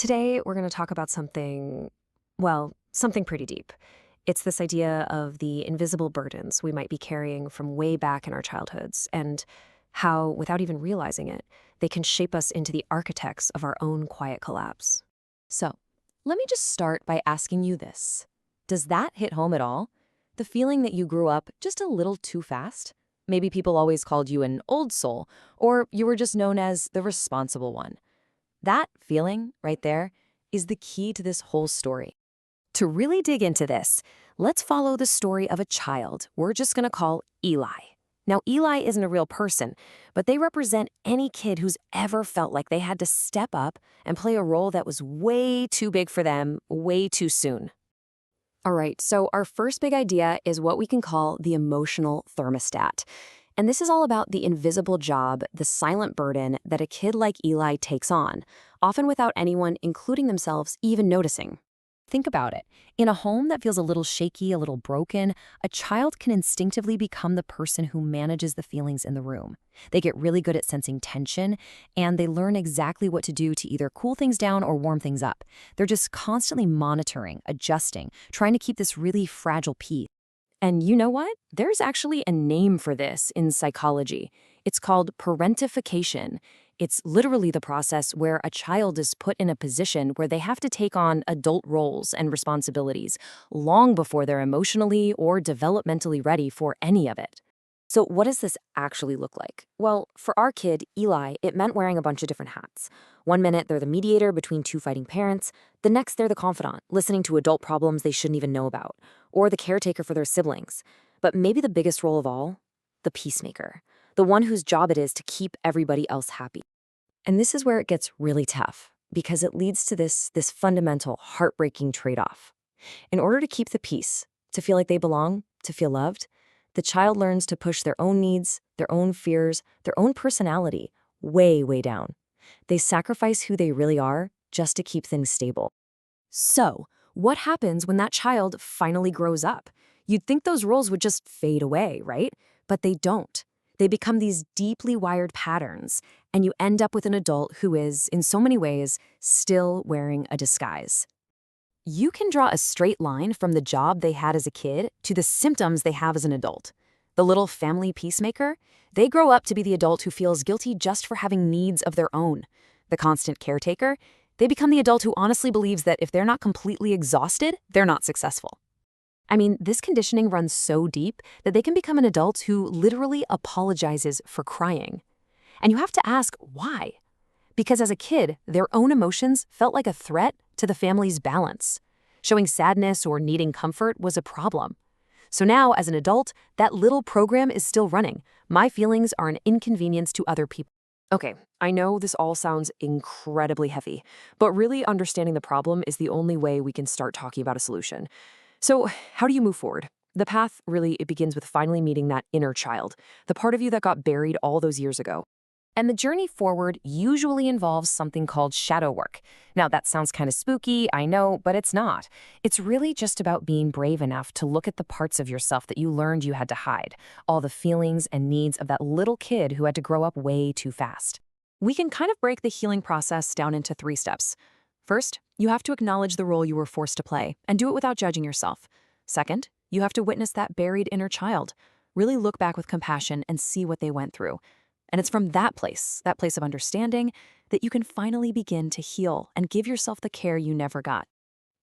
Today, we're going to talk about something pretty deep. It's this idea of the invisible burdens we might be carrying from way back in our childhoods and how, without even realizing it, they can shape us into the architects of our own quiet collapse. So, let me just start by asking you this. Does that hit home at all? The feeling that you grew up just a little too fast? Maybe people always called you an old soul, or you were just known as the responsible one. That feeling, right there, is the key to this whole story. To really dig into this, let's follow the story of a child we're just going to call Eli. Now, Eli isn't a real person, but they represent any kid who's ever felt like they had to step up and play a role that was way too big for them, way too soon. All right, so our first big idea is what we can call the emotional thermostat. And this is all about the invisible job, the silent burden that a kid like Eli takes on, often without anyone, including themselves, even noticing. Think about it. In a home that feels a little shaky, a little broken, a child can instinctively become the person who manages the feelings in the room. They get really good at sensing tension, and they learn exactly what to do to either cool things down or warm things up. They're just constantly monitoring, adjusting, trying to keep this really fragile peace. And you know what? There's actually a name for this in psychology. It's called parentification. It's literally the process where a child is put in a position where they have to take on adult roles and responsibilities long before they're emotionally or developmentally ready for any of it. So what does this actually look like? Well, for our kid, Eli, it meant wearing a bunch of different hats. One minute, they're the mediator between two fighting parents. The next, they're the confidant, listening to adult problems they shouldn't even know about, or the caretaker for their siblings. But maybe the biggest role of all, the peacemaker, the one whose job it is to keep everybody else happy. And this is where it gets really tough, because it leads to this fundamental, heartbreaking trade-off. In order to keep the peace, to feel like they belong, to feel loved, the child learns to push their own needs, their own fears, their own personality way, way down. They sacrifice who they really are just to keep things stable. So, what happens when that child finally grows up? You'd think those roles would just fade away, right? But they don't. They become these deeply wired patterns, and you end up with an adult who is, in so many ways, still wearing a disguise. You can draw a straight line from the job they had as a kid to the symptoms they have as an adult. The little family peacemaker, they grow up to be the adult who feels guilty just for having needs of their own. The constant caretaker, they become the adult who honestly believes that if they're not completely exhausted, they're not successful. I mean, this conditioning runs so deep that they can become an adult who literally apologizes for crying. And you have to ask why. Because as a kid, their own emotions felt like a threat to the family's balance. Showing sadness or needing comfort was a problem. So now, as an adult, that little program is still running. My feelings are an inconvenience to other people. Okay, I know this all sounds incredibly heavy, but really understanding the problem is the only way we can start talking about a solution. So how do you move forward? The path, really, it begins with finally meeting that inner child, the part of you that got buried all those years ago. And the journey forward usually involves something called shadow work. Now, that sounds kind of spooky, I know, but it's not. It's really just about being brave enough to look at the parts of yourself that you learned you had to hide, all the feelings and needs of that little kid who had to grow up way too fast. We can kind of break the healing process down into 3 steps. First, you have to acknowledge the role you were forced to play and do it without judging yourself. Second, you have to witness that buried inner child. Really look back with compassion and see what they went through. And it's from that place of understanding, that you can finally begin to heal and give yourself the care you never got.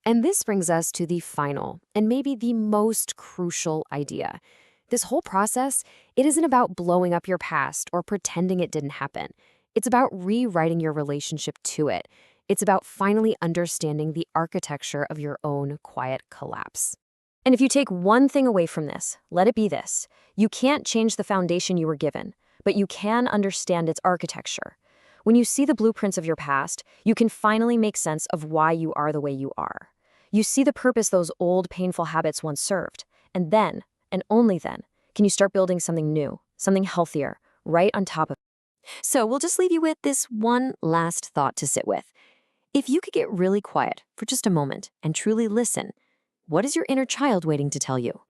And this brings us to the final, and maybe the most crucial idea. This whole process, it isn't about blowing up your past or pretending it didn't happen. It's about rewriting your relationship to it. It's about finally understanding the architecture of your own quiet collapse. And if you take one thing away from this, let it be this. You can't change the foundation you were given, but you can understand its architecture. When you see the blueprints of your past, you can finally make sense of why you are the way you are. You see the purpose those old, painful habits once served. And then, and only then, can you start building something new, something healthier, right on top of it. So we'll just leave you with this one last thought to sit with. If you could get really quiet for just a moment and truly listen, what is your inner child waiting to tell you?